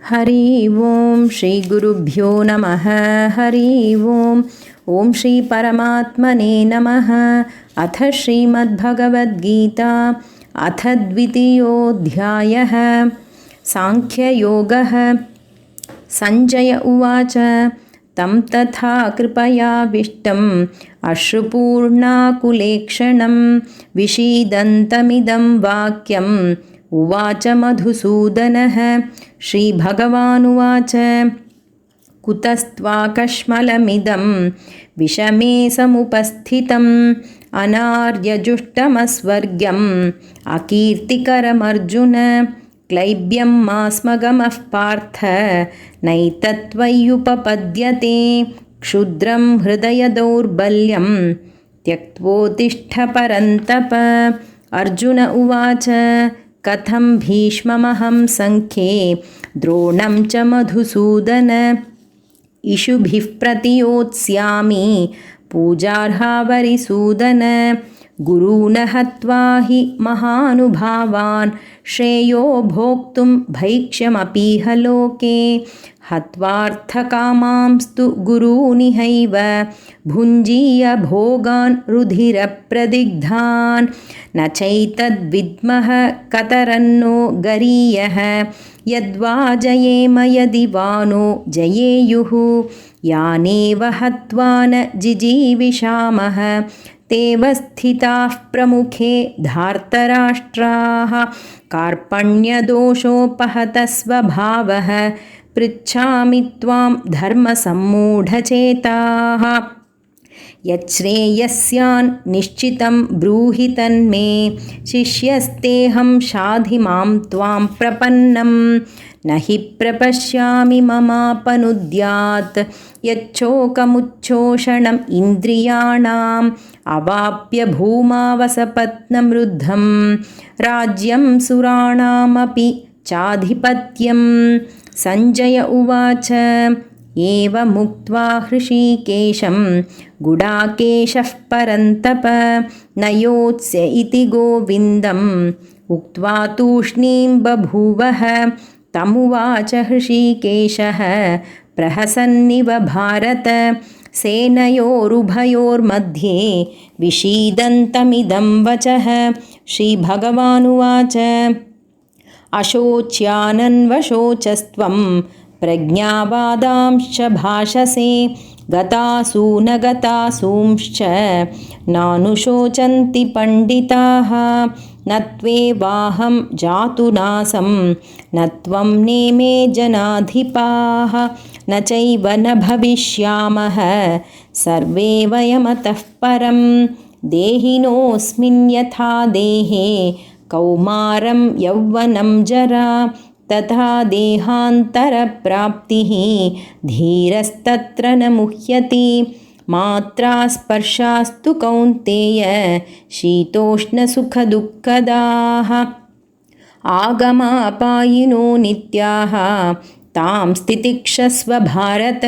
हरि ओं श्री गुरुभ्यो नमः। हरि ओं। ओं श्री परमात्मने नमः। अथ श्रीमद्भगवद्गीता अथ द्वितीयोऽध्यायः सांख्ययोगः। संजय उवाच तं तथा कृपयाविष्टम् अश्रुपूर्णाकुलेक्षणं विषीदन्तमिदं वाक्यम् उवाच मधुसूदनः। श्रीभगवानुवाच कुतस्त्वाकश्मलमिदं विषमे समुपस्थितम् अनार्यजुष्टमस्वर्ग्यम् अकीर्तिकरमर्जुन। क्लैब्यं मास्मगमः पार्थ नैतत्त्वय्युपपद्यते क्षुद्रं हृदयदौर्बल्यं त्यक्त्वोत्तिष्ठ परन्तप। अर्जुन उवाच कथं भीष्ममहं सङ्ख्ये द्रोणं च मधुसूदन इषुभिः प्रतियोत्स्यामि पूजार्हावरिसूदन। गुरून् हत्वा हि महानुभावान् श्रेयो भोक्तुं भैक्ष्यमपीह लोके हत्वार्थकामांस्तु गुरूनिहैव भुञ्जीय भोगान् रुधिरप्रदिग्धान्। न चैतद्विद्मः कतरन्नो गरीयः यद्वा जयेम यदि वा नो जयेयुः। यानेव हत्वा न जिजीविषामः तेव स्थिताः प्रमुखे धार्तराष्ट्राः। कार्पण्यदोषोपहतः स्वभावः पृच्छामि त्वां धर्मसम्मूढचेताः। यच्छ्रेयस्यान् निश्चितं ब्रूहि तन्मे शिष्यस्तेऽहं शाधि मां त्वां प्रपन्नं। न हि प्रपश्यामि ममापनुद्यात् यच्छोकमुच्छोषणम् इन्द्रियाणाम् अवाप्य भूमावसपत्नमृद्धं राज्यं सुराणामपि चाधिपत्यम्। संजय उवाच एवमुक्त्वा हृषीकेशं गुडाकेशः परन्तप न योत्स्य इति गोविन्दम् उक्त्वा तूष्णीं बभूवः। तमुवाच हृषीकेशः प्रहसन्निव भारत सेनयोरुभयोर्मध्ये विषीदन्तमिदं वचः। श्रीभगवानुवाच अशोच्यानन्वशोचस्त्वं प्रज्ञावादांश्च भाषसे गतासु न गतासूंश्च नानुशोचन्ति पण्डिताः। न त्वेवाहं जातुनासं न त्वं नेमे जनाधिपाः न चैव न भविष्यामः सर्वे वयमतः परं। देहिनोऽस्मिन् यथा देहे कौमारं यौवनं जरा तथा देहान्तरप्राप्तिः धीरस्तत्र न मुह्यति। मात्रा स्पर्शास्तु कौन्तेय शीतोष्णसुखदुःखदाः आगमापायिनो नित्याः तां स्थितिक्षस्व भारत।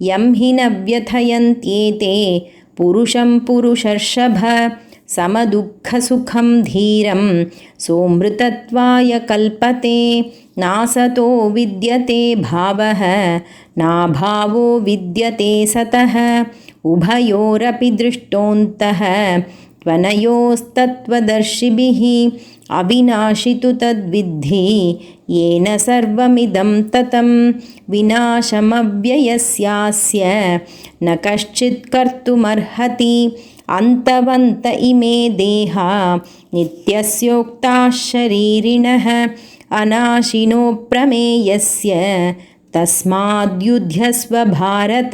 यं हि न व्यथयन्त्येते पुरुषं पुरुषर्षभ समदुःखसुखं धीरं सोऽमृतत्वाय कल्पते। नासतो विद्यते भावः नाभावो विद्यते सतः उभयोरपि दृष्टोऽन्तः त्वनयोस्तत्त्वदर्शिभिः। अविनाशि तु तद्विद्धि येन सर्वमिदं ततं विनाशमव्ययस्यास्य न कश्चित् कर्तुमर्हति। अन्तवन्त इमे देहा नित्यस्योक्ताः शरीरिणः अनाशिनो प्रमेयस्य तस्माद्युध्यस्व भारत।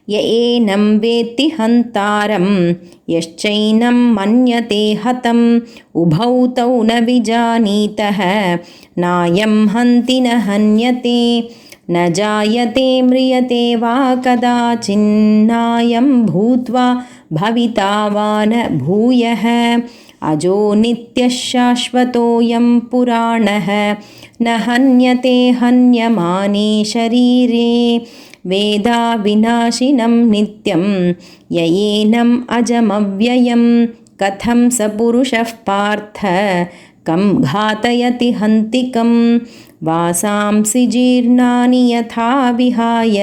य एनं वेत्ति हन्तारं यश्चैनं मन्यते हतम् उभौ तौ न विजानीतः नायं हन्ति न हन्यते। न जायते म्रियते वा कदाचिन्नायं भूत्वा भविता वा न भूयः। अजो नित्यः शाश्वतोऽयं पुराणः न हन्यते हन्यमाने शरीरे। वेदा विनाशिनं नित्यं य एनम् अजमव्ययं कथं स पुरुषः पार्थ कं घातयति हन्तिकं वासांसि जीर्णानि यथा विहाय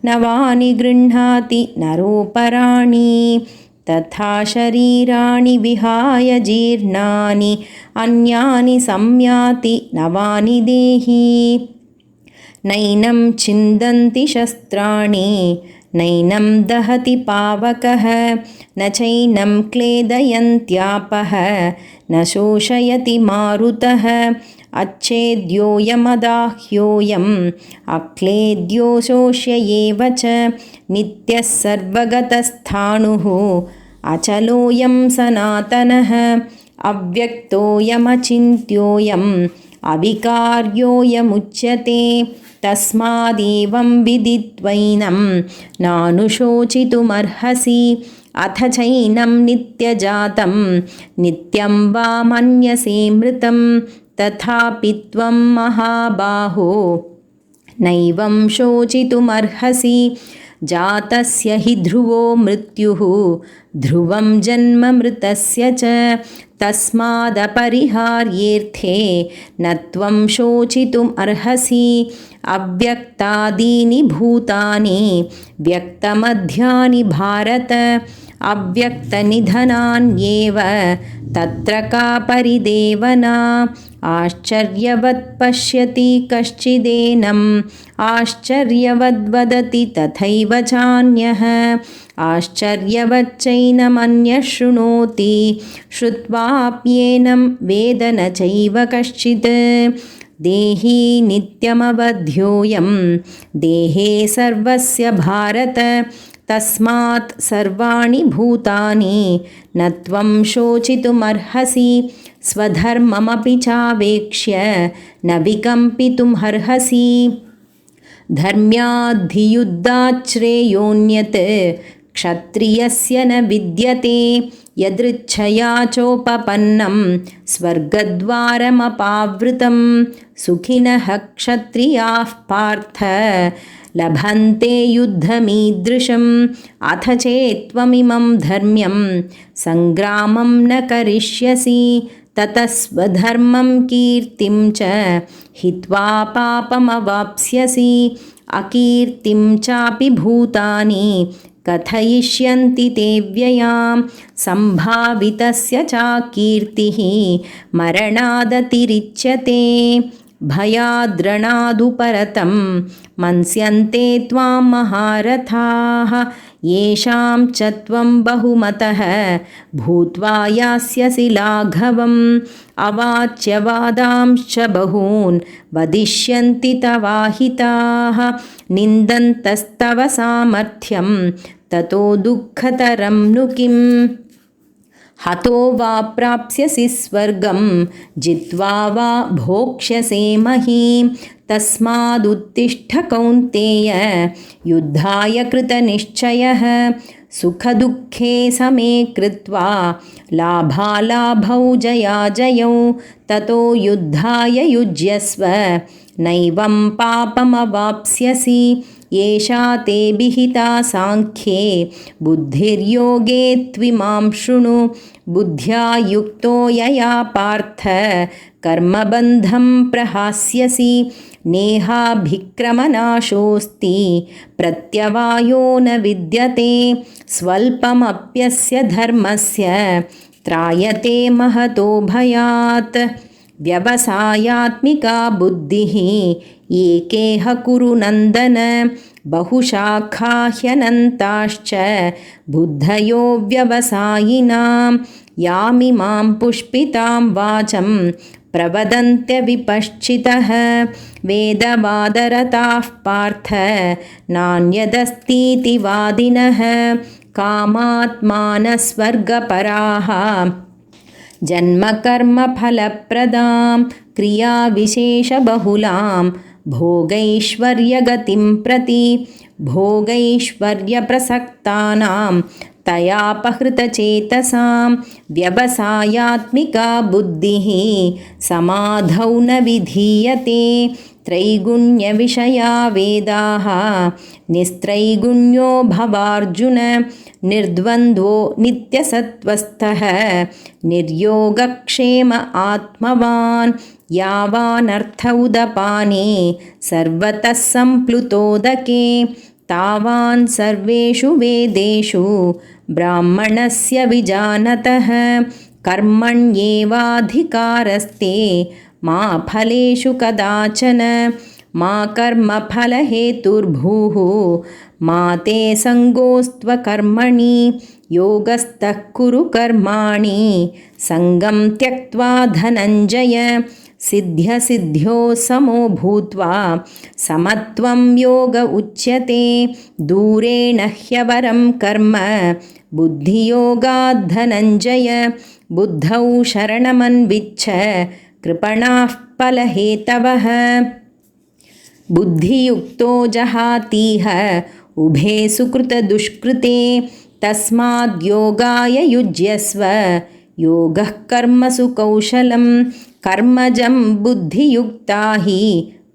नवानि गृह्णाति नरोपराणि तथा शरीराणि विहाय जीर्णानि अन्यानि संयाति नवानि देहि नैनं छिन्दन्ति शस्त्राणि नैनं दहति पावकः न चैनं क्लेदयन्त्यापः न शोषयति मारुतः अच्छेद्योऽयमदाह्योऽयम् अक्लेद्यो शोष्य एव च नित्यः सर्वगतस्थाणुः अचलोऽयं सनातनः अव्यक्तोऽयमचिन्त्योऽयम् अविकार्योऽयमुच्यते तस्मादेवं विदित्वैनं नानुशोचितुमर्हसि अथ चैनं नित्यजातं नित्यं वा मन्यसे मृतं तथापि त्वं महाबाहो नैवं शोचितुमर्हसि जातस्य हि ध्रुवो मृत्युः ध्रुवं जन्म मृतस्य च तस्मादपरिहार्येऽर्थे न त्वं शोचितुम् अर्हसि अव्यक्तादीनि भूतानि व्यक्तमध्यानि भारत अव्यक्तनिधनान्येव तत्र का परिदेवना आश्चर्यवत् पश्यति कश्चिदेनम् आश्चर्यवद्वदति तथैव चान्यः आश्चर्यवच्चैनमन्यः शृणोति श्रुत्वाप्येनं वेद न चैव कश्चित् देही नित्यमवध्योऽयं देहे सर्वस्य भारत तस्मात् सर्वाणि भूतानि न त्वं शोचितुमर्हसि स्वधर्ममपि चावेक्ष्य न विकम्पितुमर्हसि धर्म्याद्धियुद्धाच्छ्रेयोऽन्यत् क्षत्रियस्य न विद्यते यदृच्छया चोपपन्नं स्वर्गद्वारमपावृतं सुखिनः क्षत्रियाः पार्थ लभन्ते युद्धमीदृशम् अथ चेत्त्वमिमं धर्म्यं सङ्ग्रामं न करिष्यसि ततः स्वधर्मं कीर्तिं च हित्वा पापमवाप्स्यसि अकीर्तिं चापि भूतानि कथयिष्यन्ति ते व्ययां सम्भावितस्य चाकीर्तिः मरणादतिरिच्यते भयाद्रणादुपरतं मन्स्यन्ते त्वां महारथाः येषां च त्वं बहुमतः भूत्वा यास्यसि लाघवम् अवाच्यवादांश्च बहून् वदिष्यन्ति तवाहिताः निन्दन्तस्तव सामर्थ्यं ततो दुःखतरं नु किम् हतो वा प्राप्स्यसि स्वर्गं जित्वा वा भोक्ष्यसे महीं तस्मादुत्तिष्ठ कौन्तेय युद्धाय कृतनिश्चयः सुखदुःखे समे कृत्वा लाभालाभौ जयाजयौ ततो युद्धाय युज्यस्व नैवं पापमवाप्स्यसि येषा ते विहिता साङ्ख्ये बुद्धिर्योगे त्विमां शृणु बुद्ध्या युक्तो यया पार्थ कर्मबन्धं प्रहास्यसि नेहाभिक्रमनाशोऽस्ति प्रत्यवायो न विद्यते स्वल्पमप्यस्य धर्मस्य त्रायते महतो भयात् व्यवसायात्मिका बुद्धिः एकेह कुरु नन्दन बहुशाखा ह्यनन्ताश्च बुद्धयो व्यवसायिनां यामिमां पुष्पितां वाचं प्रवदन्त्यविपश्चितः वेदवादरताः पार्थ नान्यदस्तीति वादिनः कामात्मानः स्वर्गपराः जन्मकर्मफलप्रदां क्रियाविशेषबहुलां भोगैश्वर्यगतिं प्रति भोगैश्वर्यप्रसक्तानां तयापहृतचेतसां व्यवसायात्मिका बुद्धिः समाधौ न विधीयते त्रैगुण्यविषया वेदाः निस्त्रैगुण्यो भवार्जुन निर्द्वन्द्वो नित्यसत्त्वस्थः निर्योगक्षेम आत्मवान् यावानर्थ उदपाने सर्वतः सम्प्लुतोदके तावान् सर्वेषु वेदेषु ब्राह्मणस्य विजानतः कर्मण्येवाधिकारस्ते मा फलेषु कदाचन मा कर्मफलहेतुर्भूः मा ते सङ्गोऽस्त्वकर्मणि योगस्थः कुरु कर्माणि सङ्गं त्यक्त्वा धनञ्जय सिद्ध्यसिद्ध्यो समो भूत्वा समत्वं योग उच्यते दूरेण ह्यवरं कर्म बुद्धियोगात् धनञ्जय बुद्धौ शरणमन्विच्छ कृपणाः फलहेतवः बुद्धियुक्तो जहातीह उभे सुकृतदुष्कृते तस्माद्योगाय युज्यस्व योगः कर्मसु कौशलं कर्मजं बुद्धियुक्ता हि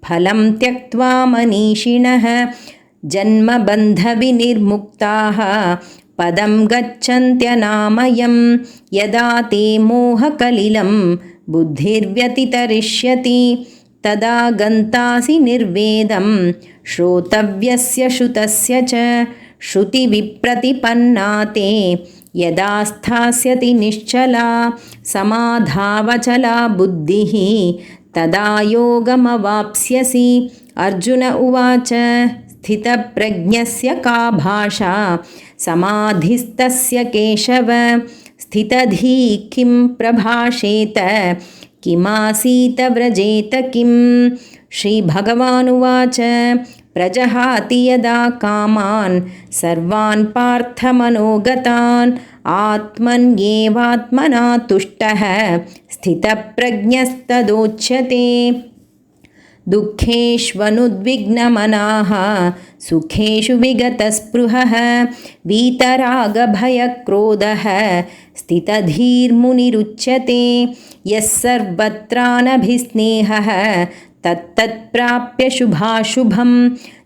फलं त्यक्त्वा मनीषिणः जन्मबन्धविनिर्मुक्ताः पदं गच्छन्त्यनामयं यदा ते मोहकलिलं बुद्धिर्व्यतितरिष्यति तदा गन्तासि निर्वेदं श्रोतव्यस्य श्रुतस्य च श्रुतिविप्रतिपन्ना ते यदा स्थास्यति निश्चला समाधावचला बुद्धिः तदा योगमवाप्स्यसि अर्जुन उवाच स्थितप्रज्ञस्य का भाषा समाधिस्तस्य केशव स्थितधीः किं प्रभाषेत किमासीत व्रजेत किं श्रीभगवानुवाच प्रजहाति यदा कामान् सर्वान् पार्थमनोगतान् आत्मन्येवात्मना तुष्टः स्थितप्रज्ञस्तदोच्यते दुःखेष्वनुद्विग्नमनाः सुखेषु विगतस्पृहः वीतरागभयक्रोधः स्थितधीर्मुनिरुच्यते यः सर्वत्रानभिस्नेहः तत्तत्प्राप्य शुभाशुभं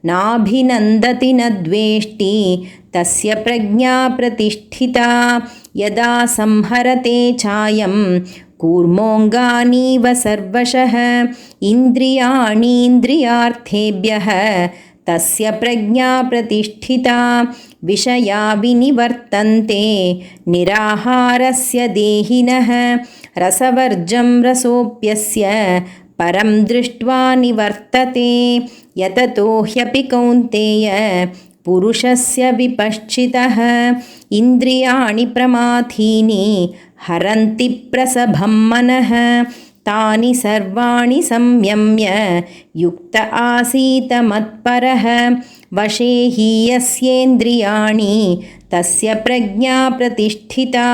नाभिनन्दति न द्वेष्टि तस्य प्रज्ञा प्रतिष्ठिता यदा संहरते चायं कूर्मोऽङ्गानीव सर्वशः इन्द्रियाणीन्द्रियार्थेभ्यः तस्य प्रज्ञा प्रतिष्ठिता विषया विनिवर्तन्ते निराहारस्य देहिनः रसवर्जं रसोऽप्यस्य परं दृष्ट्वा निवर्तते यततो ह्यपि कौन्तेय पुरुषस्य विपश्चितः इन्द्रियाणि प्रमाथीनि हरन्ति प्रसभं मनः तानि सर्वाणि संयम्य युक्त आसीत मत्परः वशे हि यस्येन्द्रियाणि तस्य प्रज्ञा प्रतिष्ठिता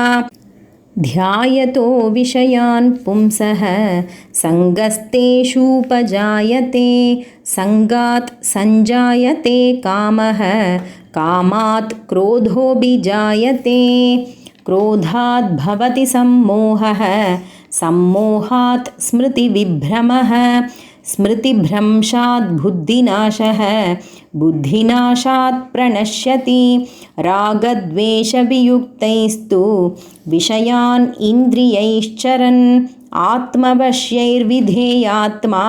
ध्यायतो विषयान् पुंसः सङ्गस्तेषूपजायते सङ्गात् सञ्जायते कामः कामात् क्रोधोऽभिजायते क्रोधात् भवति सम्मोहः सम्मोहात् स्मृतिविभ्रमः स्मृतिभ्रंशात् बुद्धिनाशः बुद्धिनाशात् प्रणश्यति रागद्वेषवियुक्तैस्तु विषयान् इन्द्रियैश्चरन् आत्मवश्यैर्विधेयात्मा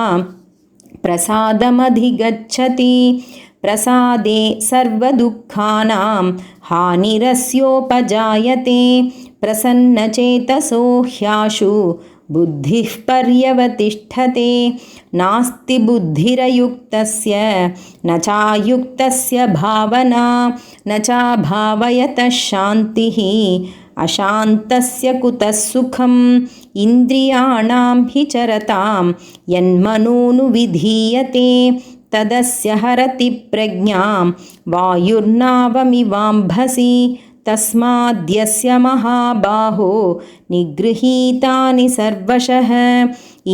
प्रसादमधिगच्छति प्रसादे सर्वदुःखानां हानिरस्योपजायते प्रसन्नचेतसो ह्याशु बुद्धिः पर्यवतिष्ठते नास्ति बुद्धिरयुक्तस्य न चायुक्तस्य भावना न चाभावयतः शान्तिः अशान्तस्य कुतः सुखम् इन्द्रियाणां हि चरतां यन्मनोनुविधीयते तदस्य हरति प्रज्ञां वायुर्नावमिवाम्भसि तस्माद्यस्य महाबाहो निगृहीतानि सर्वशः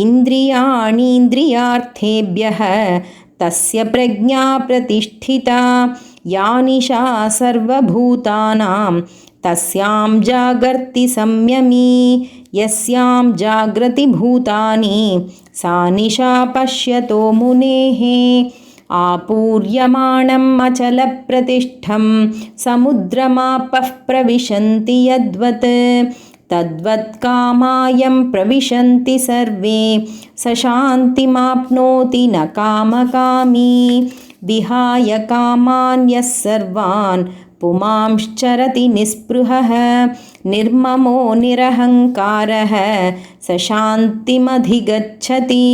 इन्द्रियाणीन्द्रियार्थेभ्यः तस्य प्रज्ञा प्रतिष्ठिता या निशा सर्वभूतानां तस्यां जागर्ति संयमी यस्यां जाग्रति भूतानि सा निशा पश्यतो मुनेः आपूर्यमाणम् अचलप्रतिष्ठं समुद्रमापः प्रविशन्ति यद्वत् तद्वत् कामायं प्रविशन्ति सर्वे स शान्तिमाप्नोति न कामकामी विहाय कामान् यः सर्वान् पुमांश्चरति निःस्पृहः निर्ममो निरहङ्कारः स शान्तिमधिगच्छति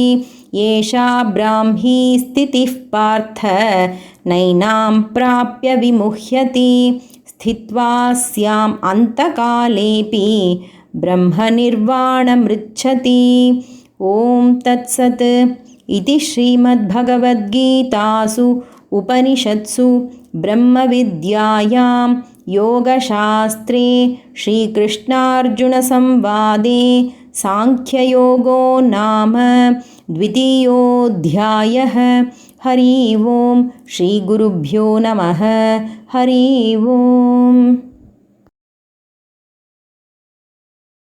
एषा ब्राह्मी स्थितिः पार्थ नैनां प्राप्य विमुह्यति स्थित्वा स्याम् अन्तकालेऽपि ब्रह्मनिर्वाणमृच्छति ॐ तत्सत् इति श्रीमद्भगवद्गीतासु उपनिषत्सु ब्रह्मविद्यायां योगशास्त्रे श्रीकृष्णार्जुनसंवादे सांख्ययोगो नाम द्वितीयोऽध्यायः। हरि ओं श्रीगुरुभ्यो नमः। हरि ओम्।